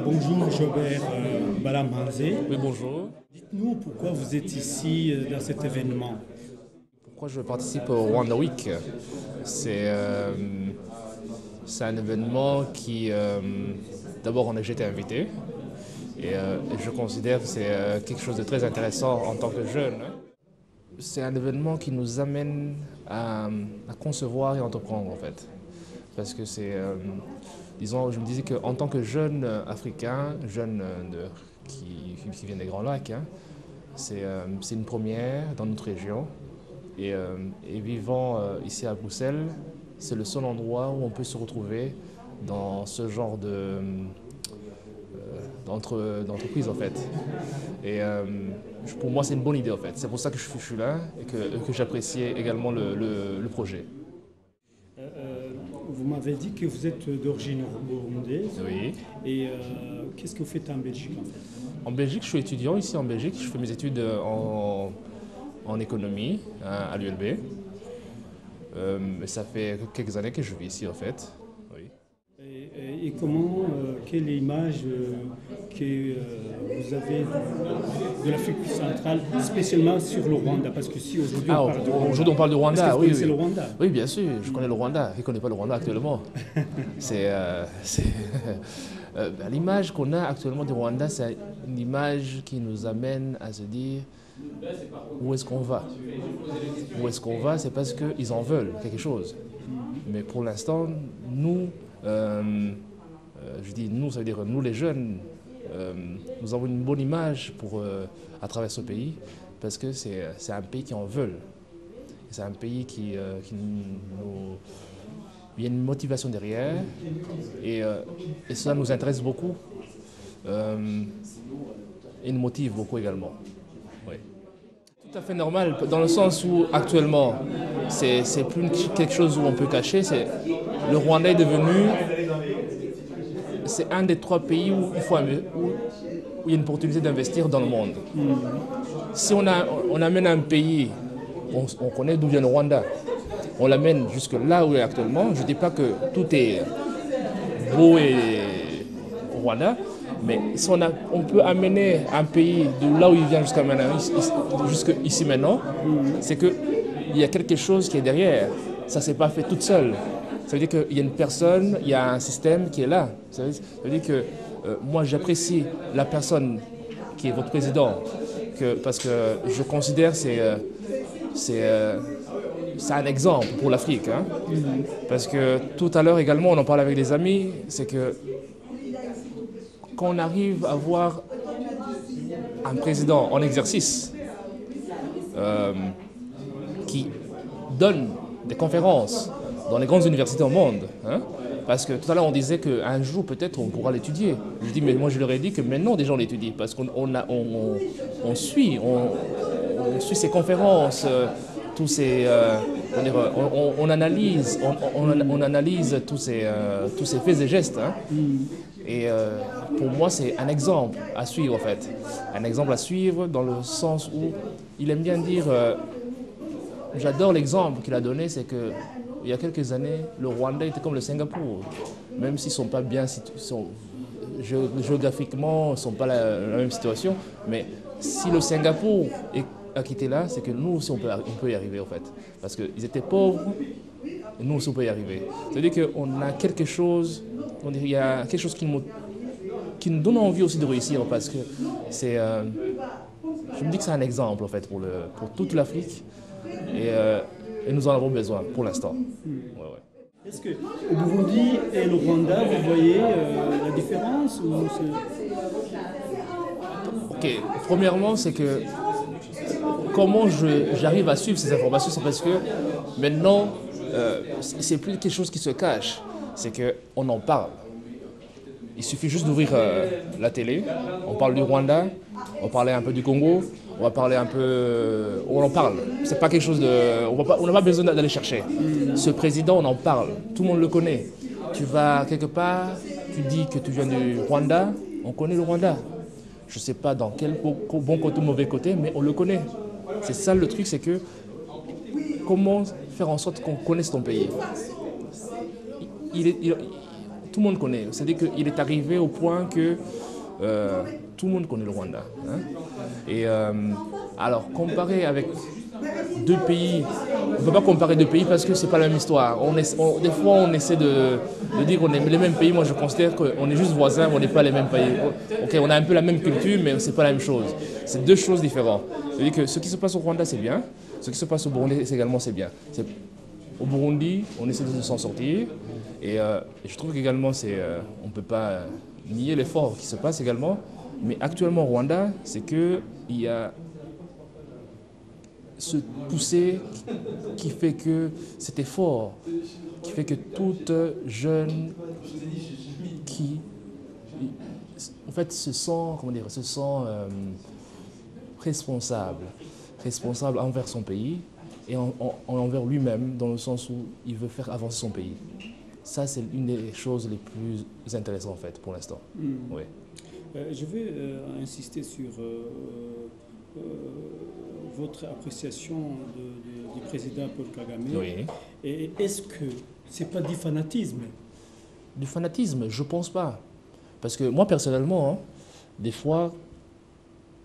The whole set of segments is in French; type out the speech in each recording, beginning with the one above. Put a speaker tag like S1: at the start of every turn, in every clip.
S1: Bonjour Jobert Balamhanzé.
S2: Oui, bonjour.
S1: Dites-nous pourquoi vous êtes ici dans cet événement.
S2: Pourquoi je participe au Rwanda Week? C'est euh, c'est un événement qui, d'abord, j'ai été invité et je considère que c'est quelque chose de très intéressant en tant que jeune. C'est un événement qui nous amène à concevoir et entreprendre en fait. Parce que disons, je me disais qu'en tant que jeune africain, jeune qui vient des Grands Lacs, hein, c'est une première dans notre région. Et vivant ici à Bruxelles, c'est le seul endroit où on peut se retrouver dans ce genre d'entreprise en fait. Pour moi, c'est une bonne idée en fait. C'est pour ça que je suis là et que j'apprécie également le projet.
S1: Vous m'avez dit que vous êtes d'origine burundaise.
S2: Oui.
S1: Et qu'est-ce que vous faites en Belgique en fait?
S2: En Belgique, je suis étudiant ici en Belgique. Je fais mes études en économie à l'ULB. Ça fait quelques années que je vis ici en fait. Oui.
S1: Et comment, quelle est l'image que vous avez de l'Afrique centrale, spécialement sur le Rwanda? Parce que si aujourd'hui on parle du Rwanda.
S2: Aujourd'hui on parle du Rwanda,
S1: Est-ce que vous
S2: oui,
S1: connaissez
S2: oui.
S1: le Rwanda?
S2: Oui, bien sûr, je connais le Rwanda. Qui ne connaît pas le Rwanda actuellement? L'image qu'on a actuellement du Rwanda, c'est une image qui nous amène à se dire où est-ce qu'on va? Où est-ce qu'on va? C'est parce qu'ils en veulent quelque chose. Mais pour l'instant, nous, je dis nous, ça veut dire nous les jeunes, nous avons une bonne image à travers ce pays parce que c'est un pays qui en veut. C'est un pays il y a une motivation derrière et cela nous intéresse beaucoup et nous motive beaucoup également. Oui. Tout à fait normal dans le sens où actuellement c'est plus quelque chose où on peut cacher. Le Rwanda est devenu c'est un des 3 pays où il y a une opportunité d'investir dans le monde. Si on amène un pays, on connaît d'où vient le Rwanda, on l'amène jusque là où il est actuellement. Je ne dis pas que tout est beau et au Rwanda, mais si on peut amener un pays de là où il vient jusqu'à maintenant, jusqu'ici maintenant, c'est qu'il y a quelque chose qui est derrière. Ça ne s'est pas fait toute seule. Ça veut dire qu'il y a une personne, il y a un système qui est là. Ça veut dire que moi j'apprécie la personne qui est votre président, parce que je considère que c'est un exemple pour l'Afrique. Hein. Parce que tout à l'heure également, on en parlait avec des amis, c'est que quand on arrive à voir un président en exercice qui donne des conférences dans les grandes universités au monde, hein, parce que tout à l'heure on disait qu'un jour peut-être on pourra l'étudier. Je dis mais moi je leur ai dit que maintenant déjà on l'étudie parce qu'on suit ces conférences, on analyse tous ces faits et gestes. Hein. Et pour moi, c'est un exemple à suivre, en fait. Un exemple à suivre dans le sens où il aime bien dire... j'adore l'exemple qu'il a donné, c'est que il y a quelques années, le Rwanda était comme le Singapour. Même s'ils ne sont pas bien géographiquement, ils ne sont pas la même situation. Mais si le Singapour a quitté là, c'est que nous aussi, on peut y arriver, en fait. Parce qu'ils étaient pauvres, et nous aussi, on peut y arriver. C'est-à-dire qu'on a quelque chose... Il y a quelque chose qui nous donne envie aussi de réussir parce que je me dis que c'est un exemple en fait pour toute l'Afrique et nous en avons besoin pour l'instant. Ouais, ouais.
S1: Est-ce que au Burundi et le Rwanda, vous voyez la différence ou
S2: Ok, premièrement, c'est que comment j'arrive à suivre ces informations, c'est parce que maintenant, c'est plus quelque chose qui se cache. C'est qu'on en parle. Il suffit juste d'ouvrir la télé, on parle du Rwanda, on parlait un peu du Congo, on va parler un peu... On en parle. C'est pas quelque chose de... On n'a pas besoin d'aller chercher. Ce président, on en parle. Tout le monde le connaît. Tu vas quelque part, tu dis que tu viens du Rwanda, on connaît le Rwanda. Je ne sais pas dans quel bon côté ou mauvais côté, mais on le connaît. C'est ça le truc, c'est que comment faire en sorte qu'on connaisse ton pays. Tout tout le monde connaît. C'est-à-dire qu'il est arrivé au point que tout le monde connaît le Rwanda. Hein. Et alors, comparé avec deux pays, on ne peut pas comparer deux pays parce que ce n'est pas la même histoire. Des fois, on essaie de dire qu'on est les mêmes pays. Moi, je considère qu'on est juste voisins, mais on n'est pas les mêmes pays. Ok, on a un peu la même culture, mais ce n'est pas la même chose. C'est deux choses différentes. C'est-à-dire que ce qui se passe au Rwanda, c'est bien. Ce qui se passe au Burundi, également, c'est bien. Au Burundi, on essaie de s'en sortir. Et je trouve qu'également, on ne peut pas nier l'effort qui se passe également. Mais actuellement, au Rwanda, c'est qu'il y a ce poussé qui fait que cet effort, qui fait que toute jeune qui en fait se sent, comment dire, responsable envers son pays et envers lui-même, dans le sens où il veut faire avancer son pays. Ça, c'est une des choses les plus intéressantes en fait pour l'instant. Oui.
S1: Je vais insister sur votre appréciation du président Paul Kagame.
S2: Oui.
S1: Et est-ce que ce n'est pas du fanatisme?
S2: Du fanatisme, je ne pense pas. Parce que moi, personnellement, hein, des fois,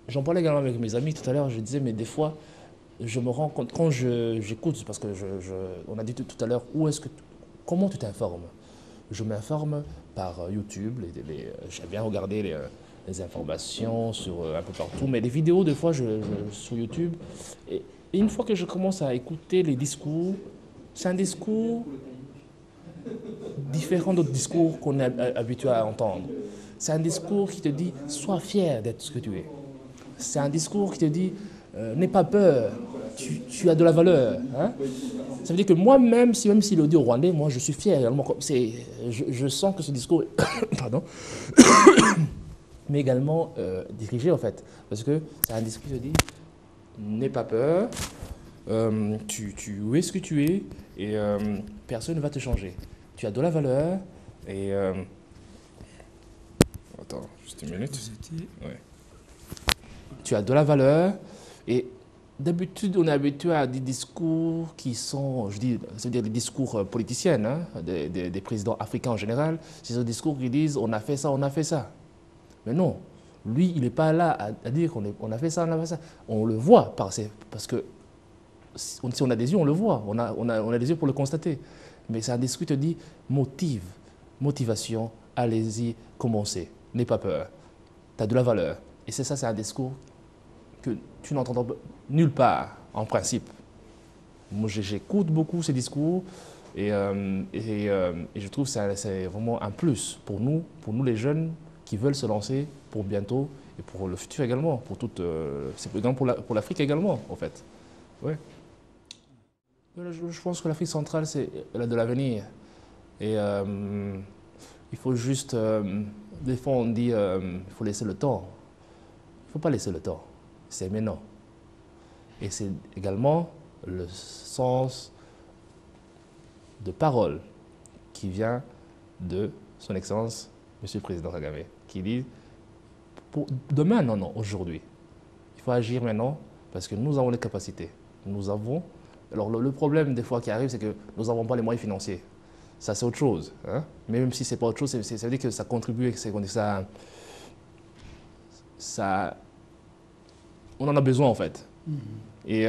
S2: j'en parlais également avec mes amis tout à l'heure, je disais, mais des fois, je me rends compte, quand j'écoute, parce que on a dit tout à l'heure, comment tu t'informes? Je m'informe par YouTube, j'aime bien regarder les informations un peu partout, mais les vidéos, des fois, sur YouTube, et une fois que je commence à écouter les discours, c'est un discours différent d'autres discours qu'on est habitué à entendre. C'est un discours qui te dit « sois fier d'être ce que tu es ». C'est un discours qui te dit « n'aie pas peur, tu as de la valeur hein ». Ça veut dire que moi-même, même s'il le dit au Rwandais, moi je suis fier également. Je sens que ce discours pardon, mais également dirigé en fait. Parce que c'est un discours qui te dit « n'aie pas peur, tu es ce que tu es et personne ne va te changer. Tu as de la valeur et... Attends, juste une minute. Ouais. Tu as de la valeur et d'habitude, on est habitué à des discours qui sont, c'est-à-dire des discours politiciens, hein, des présidents africains en général. C'est des discours qui disent on a fait ça, on a fait ça. Mais non, lui, il n'est pas là à dire qu'on a fait ça, on a fait ça. On le voit parce que si on a des yeux, on le voit. On a des yeux pour le constater. Mais c'est un discours qui te dit motivation, allez-y, commencez. N'aie pas peur. Tu as de la valeur. Et c'est ça, c'est un discours que tu n'entends nulle part, en principe. Moi, j'écoute beaucoup ces discours et je trouve que c'est vraiment un plus pour nous les jeunes qui veulent se lancer pour bientôt et pour le futur également, c'est pour l'Afrique également, en fait. Ouais. Je pense que l'Afrique centrale, elle a de l'avenir. Et il faut juste... des fois, on dit il faut laisser le temps. Il ne faut pas laisser le temps. C'est maintenant. Et c'est également le sens de parole qui vient de son Excellence, Monsieur le Président Kagame, qui dit demain, non, aujourd'hui. Il faut agir maintenant parce que nous avons les capacités. Nous avons... Alors le problème des fois qui arrive, c'est que nous n'avons pas les moyens financiers. Ça, c'est autre chose. Hein? Mais même si ce n'est pas autre chose, ça veut dire que ça contribue, on en a besoin en fait. Et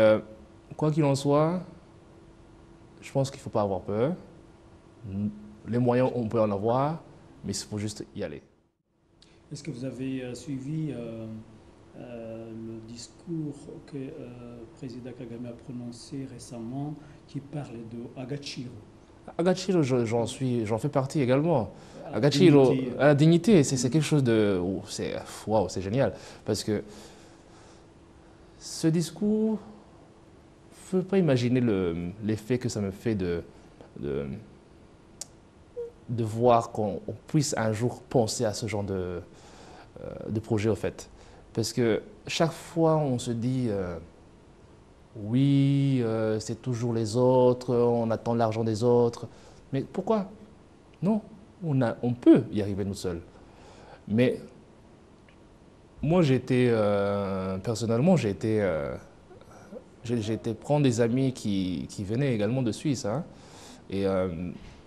S2: quoi qu'il en soit, je pense qu'il ne faut pas avoir peur. Les moyens, on peut en avoir, mais il faut juste y aller.
S1: Est-ce que vous avez suivi le discours que le président Kagame a prononcé récemment qui parle de Agachiro?
S2: Agachiro, j'en fais partie également. Agachiro, à la dignité, c'est quelque chose de... Waouh, c'est génial. Parce que ce discours, je ne peux pas imaginer l'effet que ça me fait de voir qu'on puisse un jour penser à ce genre de projet, au fait. Parce que chaque fois, on se dit, oui, c'est toujours les autres, on attend l'argent des autres. Mais pourquoi? Non, on peut y arriver nous seuls. Mais moi, personnellement, j'ai été prendre des amis qui venaient également de Suisse. Hein, et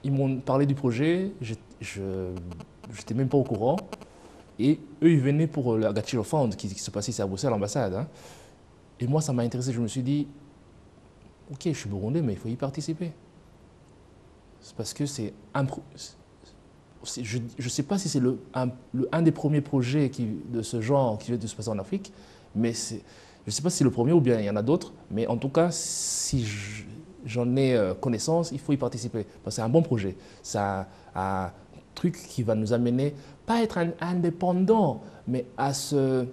S2: ils m'ont parlé du projet. je n'étais même pas au courant. Et eux, ils venaient pour la Gachiro Fund qui se passait ici à Bruxelles, à l'ambassade. Hein. Et moi, ça m'a intéressé. Je me suis dit, ok, je suis burundais, mais il faut y participer. C'est parce que c'est un... Je ne sais pas si c'est un des premiers projets de ce genre qui vient de se passer en Afrique, mais je ne sais pas si c'est le premier ou bien il y en a d'autres, mais en tout cas, si j'en ai connaissance, il faut y participer. Parce que c'est un bon projet. C'est un truc qui va nous amener, pas à être indépendant, mais à se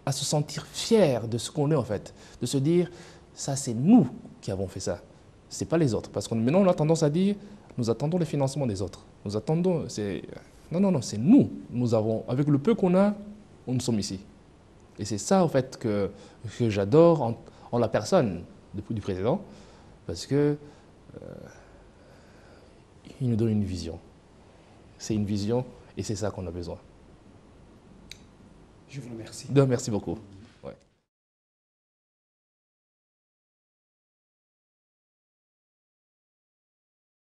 S2: sentir fier de ce qu'on est en fait. De se dire, ça c'est nous qui avons fait ça, ce n'est pas les autres. Parce que maintenant on a tendance à dire, nous attendons le financement des autres. Nous attendons, non, c'est nous. Nous avons, avec le peu qu'on a, nous sommes ici. Et c'est ça, en fait, que j'adore en la personne du président, parce que il nous donne une vision. C'est une vision, et c'est ça qu'on a besoin.
S1: Je vous remercie.
S2: Merci beaucoup. Ouais.